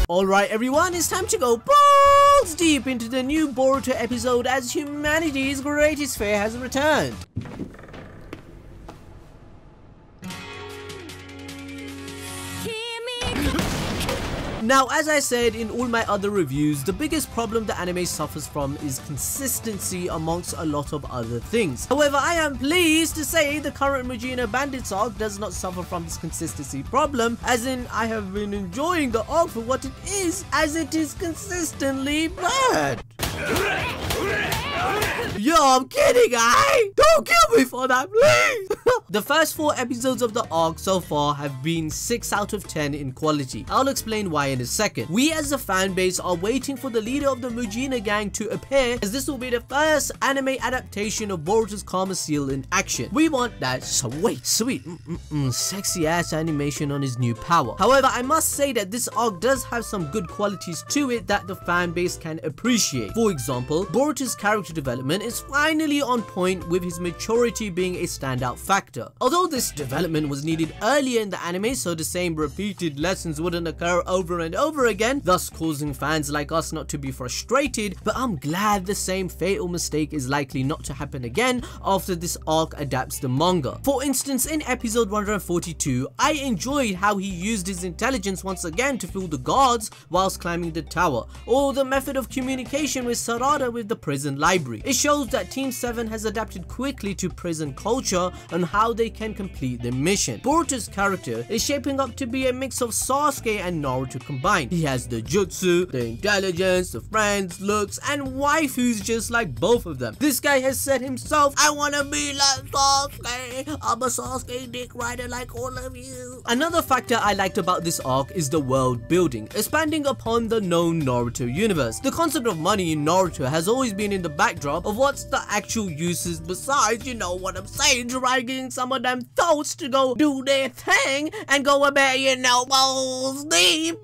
Alright everyone, it's time to go balls deep into the new Boruto episode as humanity's greatest fear has returned. Now, as I said in all my other reviews, the biggest problem the anime suffers from is consistency amongst a lot of other things. However, I am pleased to say the current Mujina bandits arc does not suffer from this consistency problem, as in I have been enjoying the arc for what it is, as it is consistently bad. Yo, I'm kidding, don't kill me for that, please. The first 4 episodes of the arc so far have been 6 out of 10 in quality. I'll explain why in a second. We as a fan base are waiting for the leader of the Mujina gang to appear, as this will be the first anime adaptation of Boruto's Karma Seal in action. We want that sweet, sexy ass animation on his new power. However, I must say that this arc does have some good qualities to it that the fan base can appreciate. For example, Boruto's character development is finally on point, with his maturity being a standout factor. Although this development was needed earlier in the anime, so the same repeated lessons wouldn't occur over and over again, thus causing fans like us not to be frustrated, but I'm glad the same fatal mistake is likely not to happen again after this arc adapts the manga. For instance, in episode 142, I enjoyed how he used his intelligence once again to fool the guards whilst climbing the tower, or the method of communication with Sarada with the prison library. It shows that Team 7 has adapted quickly to prison culture and how they can complete their mission. Boruto's character is shaping up to be a mix of Sasuke and Naruto combined. He has the jutsu, the intelligence, the friends, looks, and waifus just like both of them. This guy has said himself, I wanna be like Sasuke, I'm a Sasuke dick rider like all of you. Another factor I liked about this arc is the world building, expanding upon the known Naruto universe. The concept of money in Naruto has always been in the backdrop of what's the actual uses besides, you know what I'm saying, dragging some of them thoughts to go do their thing and go a bit, you know, balls deep.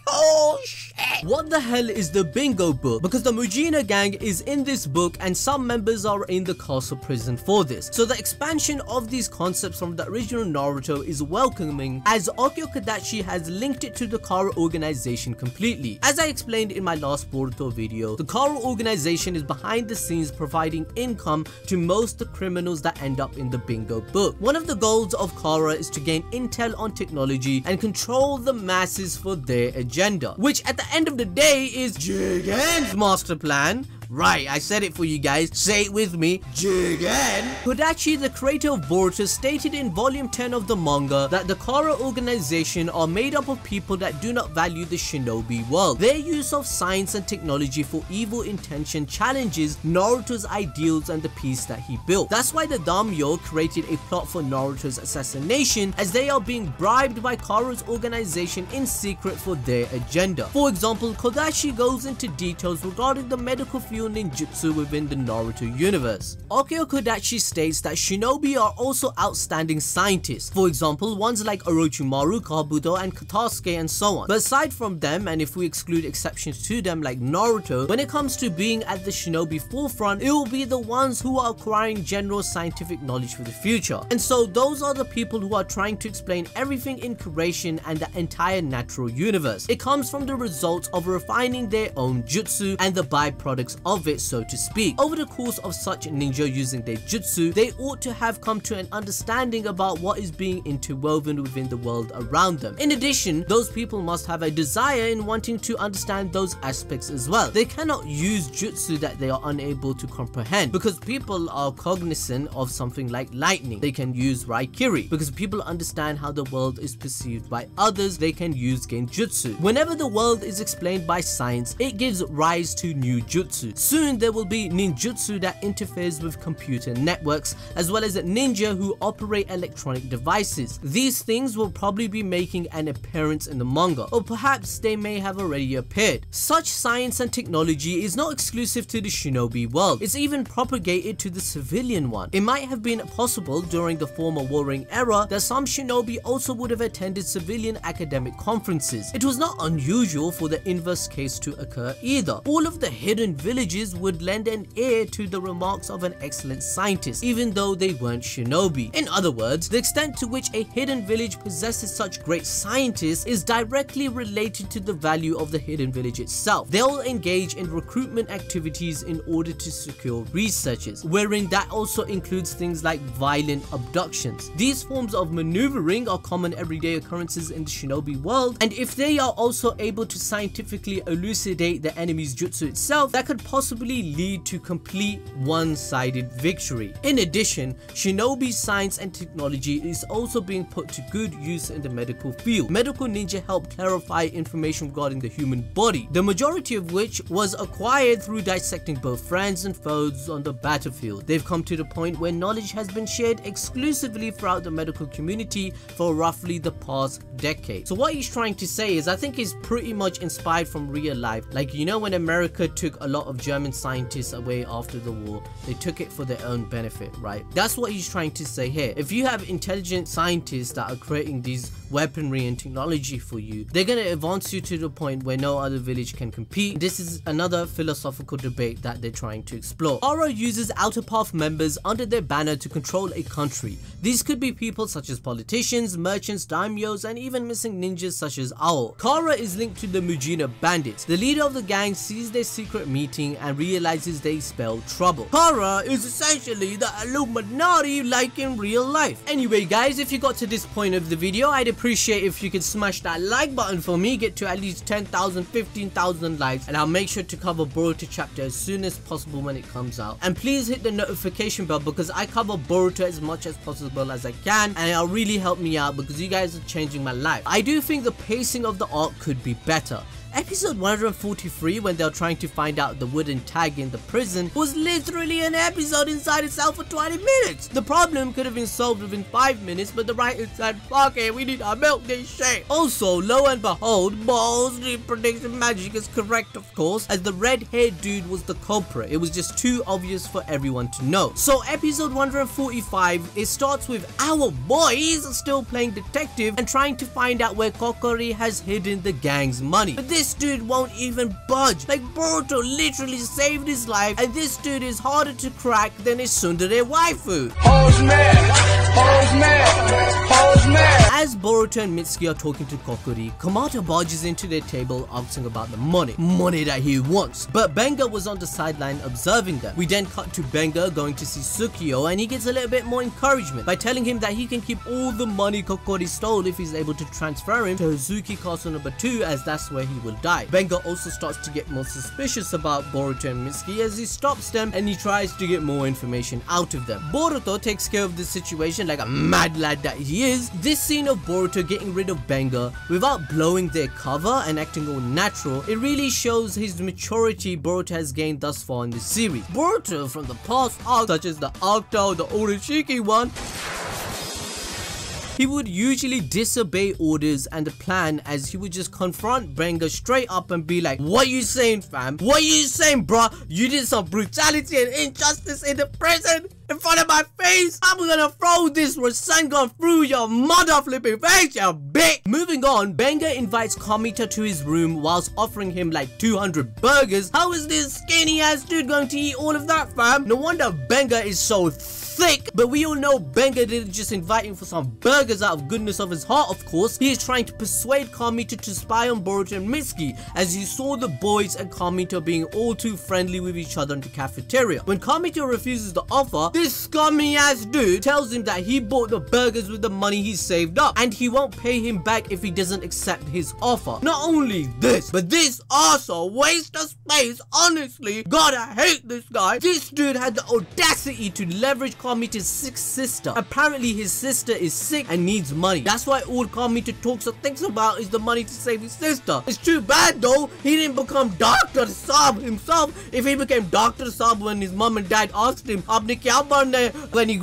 Oh shit! What the hell is the bingo book? Because the Mujina gang is in this book and some members are in the castle prison for this. So the expansion of these concepts from the original Naruto is welcoming, as Okyo has linked it to the Kara organization completely. As I explained in my last Boruto video, the Kara organization is behind the scenes providing income to most of the criminals that end up in the bingo book. One of the goals of Kara is to gain intel on technology and control the masses for their agenda, which at the end of the day is Jigen's master plan. Right, I said it for you guys. Say it with me. Jigen. Kodachi, the creator of Boruto, stated in volume 10 of the manga that the Kara organization are made up of people that do not value the shinobi world. Their use of science and technology for evil intention challenges Naruto's ideals and the peace that he built. That's why the Daimyo created a plot for Naruto's assassination, as they are being bribed by Kara's organization in secret for their agenda. For example, Kodachi goes into details regarding the medical field ninjutsu within the Naruto universe. Okyo Kodachi states that shinobi are also outstanding scientists, for example ones like Orochimaru, Kabuto, and Katasuke and so on. But aside from them, and if we exclude exceptions to them like Naruto, when it comes to being at the shinobi forefront, it will be the ones who are acquiring general scientific knowledge for the future. And so those are the people who are trying to explain everything in creation and the entire natural universe. It comes from the results of refining their own jutsu and the byproducts of it, so to speak. Over the course of such ninja using their jutsu, they ought to have come to an understanding about what is being interwoven within the world around them. In addition, those people must have a desire in wanting to understand those aspects as well. They cannot use jutsu that they are unable to comprehend, because people are cognizant of something like lightning. They can use Raikiri, because people understand how the world is perceived by others. They can use genjutsu. Whenever the world is explained by science, it gives rise to new jutsu. Soon there will be ninjutsu that interferes with computer networks, as well as ninja who operate electronic devices. These things will probably be making an appearance in the manga, or perhaps they may have already appeared. Such science and technology is not exclusive to the shinobi world, it's even propagated to the civilian one. It might have been possible during the former warring era that some shinobi also would have attended civilian academic conferences. It was not unusual for the inverse case to occur either. All of the hidden villages villagers would lend an ear to the remarks of an excellent scientist, even though they weren't shinobi. In other words, the extent to which a hidden village possesses such great scientists is directly related to the value of the hidden village itself. They'll engage in recruitment activities in order to secure researchers, wherein that also includes things like violent abductions. These forms of maneuvering are common everyday occurrences in the shinobi world, and if they are also able to scientifically elucidate the enemy's jutsu itself, that could possibly lead to complete one-sided victory. In addition, shinobi science and technology is also being put to good use in the medical field. Medical ninja help clarify information regarding the human body, the majority of which was acquired through dissecting both friends and foes on the battlefield. They've come to the point where knowledge has been shared exclusively throughout the medical community for roughly the past decade. So what he's trying to say is, I think he's pretty much inspired from real life. Like, you know, when America took a lot of German scientists away after the war, they took it for their own benefit, right? That's what he's trying to say here. If you have intelligent scientists that are creating these weaponry and technology for you, they're going to advance you to the point where no other village can compete. This is another philosophical debate that they're trying to explore. Oro uses Outer Path members under their banner to control a country. These could be people such as politicians, merchants, daimyos, and even missing ninjas such as Owl. Kara is linked to the Mujina bandits. The leader of the gang sees their secret meeting and realizes they spell trouble. Kara is essentially the Illuminati like in real life. Anyway guys, if you got to this point of the video, I'd appreciate if you could smash that like button for me, get to at least 10,000, 15,000 likes, and I'll make sure to cover Boruto chapter as soon as possible when it comes out. And please hit the notification bell because I cover Boruto as much as possible as I can, and it'll really help me out because you guys are changing my life. I do think the pacing of the arc could be better. Episode 143, when they're trying to find out the wooden tag in the prison, was literally an episode inside itself for 20 minutes. The problem could have been solved within 5 minutes, but the writer said, fuck it, we need to milk this shit. Also, lo and behold, Ball's prediction magic is correct, of course, as the red-haired dude was the culprit. It was just too obvious for everyone to know. So episode 145, it starts with our boys still playing detective and trying to find out where Kokori has hidden the gang's money. But this dude won't even budge. Like, Boruto literally saved his life, and this dude is harder to crack than his tsundere waifu. As Boruto and Mitsuki are talking to Kokori, Kamata barges into their table asking about the money that he wants. But Benga was on the sideline observing them. We then cut to Benga going to see Tsukio, and he gets a little bit more encouragement by telling him that he can keep all the money Kokori stole if he's able to transfer him to Hazuki Castle number 2, as that's where he will die. Benga also starts to get more suspicious about Boruto and Mitsuki as he stops them and he tries to get more information out of them. Boruto takes care of the situation like a mad lad that he is. This scene of Boruto getting rid of Benga without blowing their cover and acting all natural, it really shows his maturity Boruto has gained thus far in this series. Boruto from the past arcs, such as the Arcto, the Orochiki one, he would usually disobey orders and the plan, as he would just confront Benga straight up and be like, what you saying, fam? What you saying, bruh? You did some brutality and injustice in the prison in front of my face? I'm gonna throw this Rasengan through your mother flipping face, you bitch! Moving on, Benga invites Kamita to his room whilst offering him like 200 burgers. How is this skinny ass dude going to eat all of that, fam? No wonder Benga is so thick. But we all know Benga didn't just invite him for some burgers out of goodness of his heart, of course. He is trying to persuade Kamita to spy on Boruto and Mitsuki, as he saw the boys and Kamita being all too friendly with each other in the cafeteria. When Kamita refuses the offer, this scummy ass dude tells him that he bought the burgers with the money he saved up, and he won't pay him back if he doesn't accept his offer. Not only this, but this also waste of space. Honestly, God, I hate this guy. This dude had the audacity to leverage Kamita's sick sister. Apparently his sister is sick and needs money. That's why all Kamita talks or thinks about is the money to save his sister. It's too bad though, he didn't become Dr. Sab himself. If he became Dr. Sab when his mom and dad asked him, Apne kya banna hai when he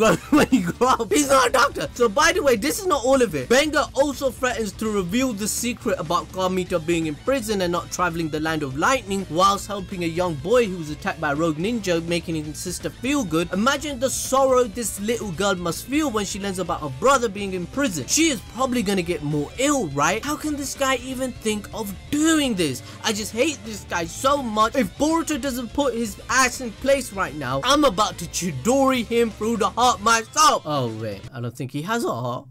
grew up, he's not a doctor. So by the way, this is not all of it. Benga also threatens to reveal the secret about Kamita being in prison and not traveling the land of lightning whilst helping a young boy who was attacked by a rogue ninja, making his sister feel good. Imagine the sorrow sorrow this little girl must feel when she learns about her brother being in prison. She is probably gonna get more ill, right? How can this guy even think of doing this? I just hate this guy so much. If Boruto doesn't put his ass in place right now, I'm about to Chidori him through the heart myself. Oh wait, I don't think he has a heart.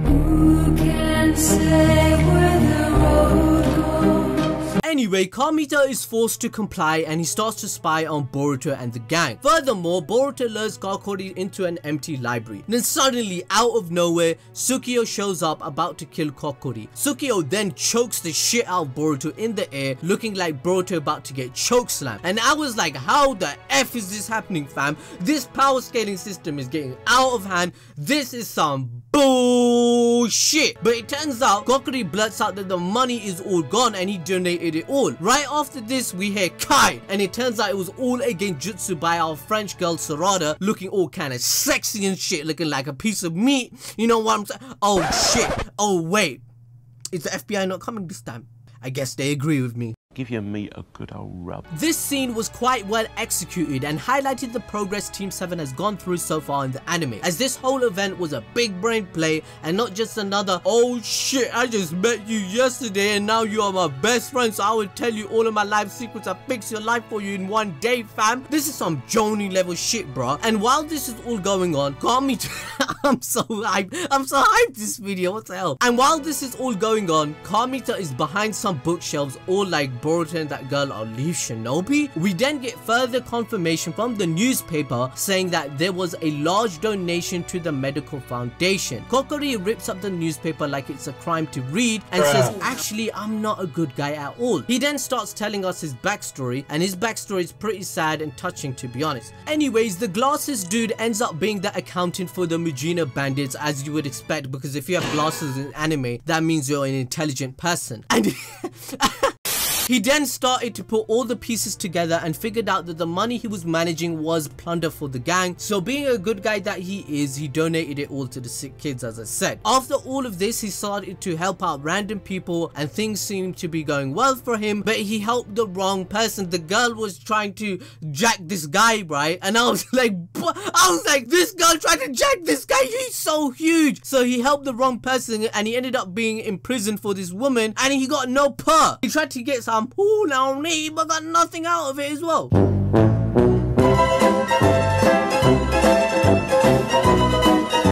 Who can say where the road goes? Anyway, Kamita is forced to comply and he starts to spy on Boruto and the gang. Furthermore, Boruto lures Kokori into an empty library. Then suddenly, out of nowhere, Tsukio shows up about to kill Kokori. Tsukio then chokes the shit out of Boruto in the air, looking like Boruto about to get chokeslammed. And I was like, how the F is this happening, fam? This power scaling system is getting out of hand. This is some bullshit. But it turns out Kokori blurts out that the money is all gone and he donated it all. Right after this, we hear Kai, and it turns out it was all a genjutsu by our French girl Sarada, looking all kind of sexy and shit, looking like a piece of meat. You know what I'm saying? Oh shit. Oh wait, is the FBI not coming this time? I guess they agree with me. Give your meat a good old rub. This scene was quite well executed and highlighted the progress Team 7 has gone through so far in the anime, as this whole event was a big brain play and not just another, oh shit, I just met you yesterday and now you are my best friend, so I will tell you all of my life secrets and fix your life for you in one day, fam. This is some Joni level shit, bro. And while this is all going on, Kamita I'm so hyped this video, what the hell. And while this is all going on, Kamita is behind some bookshelves, all like Boruto and that girl are Leaf Shinobi. We then get further confirmation from the newspaper saying that there was a large donation to the medical foundation. Kokori rips up the newspaper like it's a crime to read and says, actually, I'm not a good guy at all. He then starts telling us his backstory, and his backstory is pretty sad and touching, to be honest. Anyways, the glasses dude ends up being the accountant for the Mujina bandits, as you would expect, because if you have glasses in anime, that means you're an intelligent person. And he then started to put all the pieces together and figured out that the money he was managing was plunder for the gang. So being a good guy that he is, he donated it all to the sick kids, as I said. After all of this, he started to help out random people and things seemed to be going well for him, but he helped the wrong person. The girl was trying to jack this guy, right? And I was like, this girl tried to jack this guy, he's so huge. So he helped the wrong person and he ended up being in prison for this woman and he got no purr. He tried to get some pool on me, but got nothing out of it as well.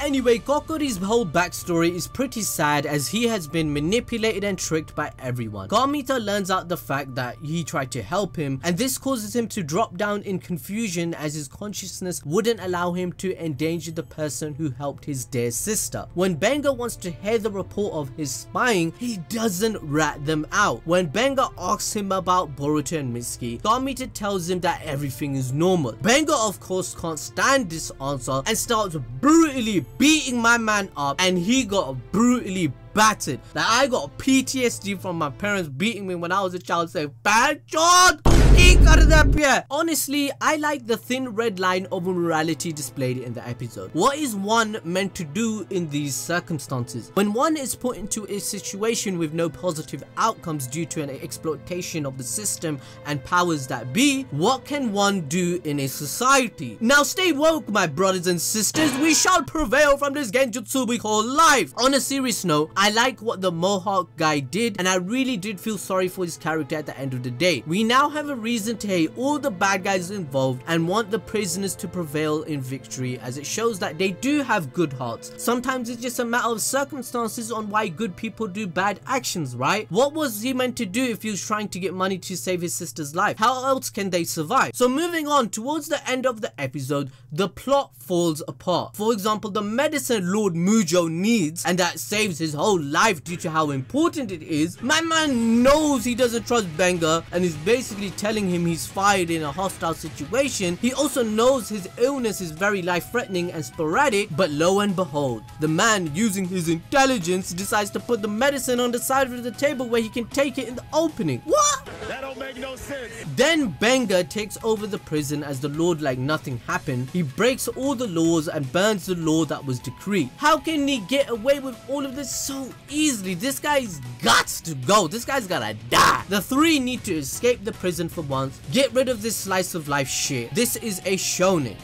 Anyway, Kokori's whole backstory is pretty sad as he has been manipulated and tricked by everyone. Kamita learns out the fact that he tried to help him, and this causes him to drop down in confusion as his consciousness wouldn't allow him to endanger the person who helped his dear sister. When Benga wants to hear the report of his spying, he doesn't rat them out. When Benga asks him about Boruto and Mitsuki, Kamita tells him that everything is normal. Benga of course can't stand this answer and starts brutally beating my man up, and he got brutally battered. Like, I got PTSD from my parents beating me when I was a child, saying, "Bad John, he got it up here." Honestly, I like the thin red line of morality displayed in the episode. What is one meant to do in these circumstances? When one is put into a situation with no positive outcomes due to an exploitation of the system and powers that be, what can one do in a society? Now stay woke, my brothers and sisters. We shall prevail from this genjutsu we call life. On a serious note, I like what the Mohawk guy did, and I really did feel sorry for his character at the end of the day. We now have a reason to hate all the bad guys involved and want the prisoners to prevail in victory, as it shows that they do have good hearts. Sometimes it's just a matter of circumstances on why good people do bad actions, right? What was he meant to do if he was trying to get money to save his sister's life? How else can they survive? So moving on, towards the end of the episode, the plot falls apart. For example, the medicine Lord Mujo needs, and that saves his whole life due to how important it is, my man knows he doesn't trust Benga and is basically telling him he's fired in a hostile situation. He also knows his illness is very life-threatening and sporadic, but lo and behold, the man, using his intelligence, decides to put the medicine on the side of the table where he can take it in the opening. What? That don't make no sense. Then Benga takes over the prison as the Lord like nothing happened. He breaks all the laws and burns the law that was decreed. How can he get away with all of this so easily? This guy's got to go. This guy's gotta die. The three need to escape the prison for once girls. Get rid of this slice of life shit. This is a shonen.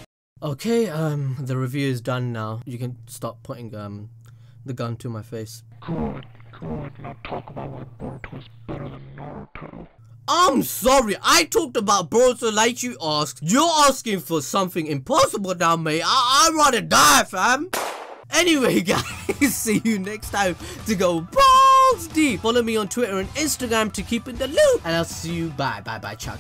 Okay, the review is done now. You can stop putting the gun to my face. Good. Now talk about why Boruto is better than Naruto. I'm sorry, I talked about Boruto like you asked. You're asking for something impossible now, mate. I'd rather die, fam. Anyway, guys, see you next time to go balls deep. Follow me on Twitter and Instagram to keep in the loop. And I'll see you. Bye. Ciao.